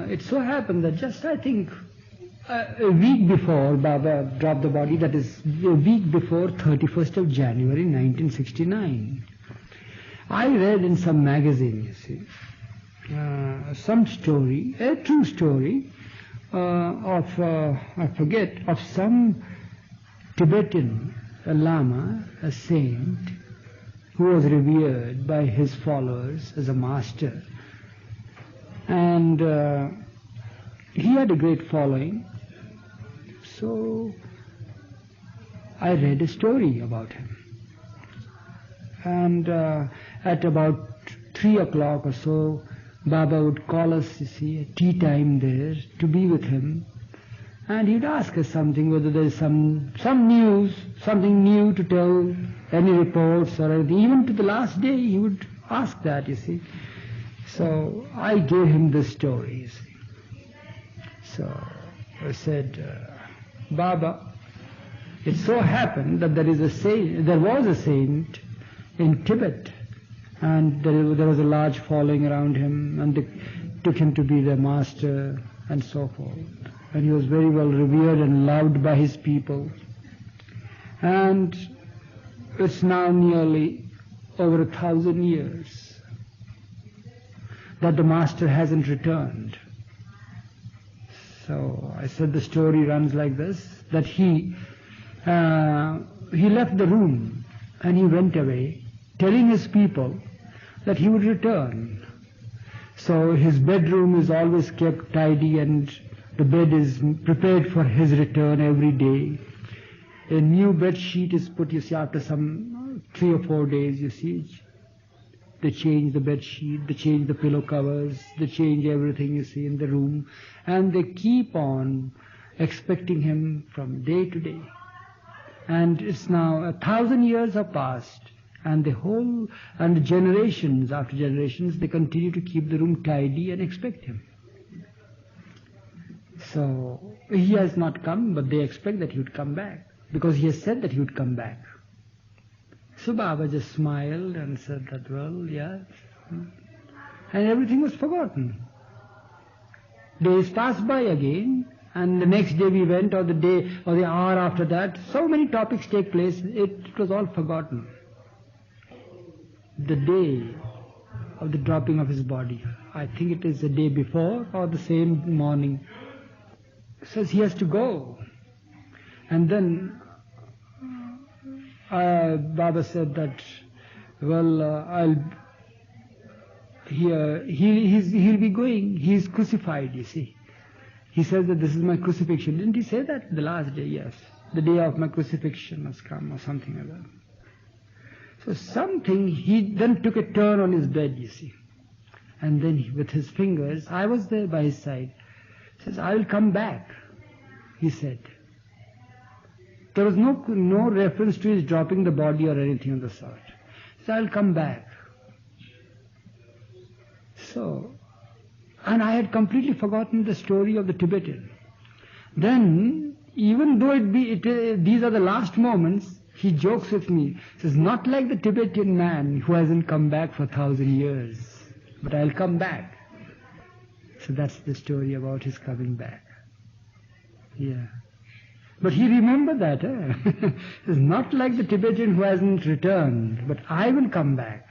it so happened that just, I think, a week before Baba dropped the body, that is a week before 31st of January 1969, I read in some magazine, you see, some story, a true story, of, I forget, of some Tibetan, a Lama, a saint, who was revered by his followers as a master. And he had a great following. So I read a story about him. And at about 3 o'clock or so, Baba would call us, you see, at tea time there, to be with him. And he'd ask us something, whether there's some news, something new to tell, any reports or anything. Even to the last day he would ask that, you see. So I gave him this story, you see. So I said, Baba, it so happened that there was a saint in Tibet, and there was a large following around him, and they took him to be their master and so forth. And he was very well revered and loved by his people. And it's now nearly over 1,000 years that the master hasn't returned. So I said the story runs like this, that he left the room and he went away, telling his people that he would return. So his bedroom is always kept tidy and the bed is prepared for his return every day. A new bed sheet is put, you see, after some 3 or 4 days, you see. They change the bed sheet, they change the pillow covers, they change everything, you see, in the room. And they keep on expecting him from day to day. And it's now 1,000 years have passed, and the generations after generations, they continue to keep the room tidy and expect him. So he has not come, but they expect that he would come back, because he has said that he would come back. So Baba just smiled and said that, well, yes. And everything was forgotten. Days passed by again, and the next day we went, or the day or the hour after that, so many topics take place, it was all forgotten. The day of the dropping of his body, I think it is the day before or the same morning, says he has to go. And then Baba said that, well, he'll be going. He's crucified, you see. He says that this is my crucifixion. Didn't he say that the last day? Yes. The day of my crucifixion has come, or something like that. So he then took a turn on his bed, you see. And then with his fingers, I was there by his side, says, I will come back, he said. There was no reference to his dropping the body or anything of the sort. So I'll come back. So, and I had completely forgotten the story of the Tibetan. Then, even though these are the last moments, he jokes with me, says, not like the Tibetan man who hasn't come back for 1,000 years, but I'll come back. So that's the story about his coming back. Yeah. But he remembered that. It's not like the Tibetan who hasn't returned, but I will come back.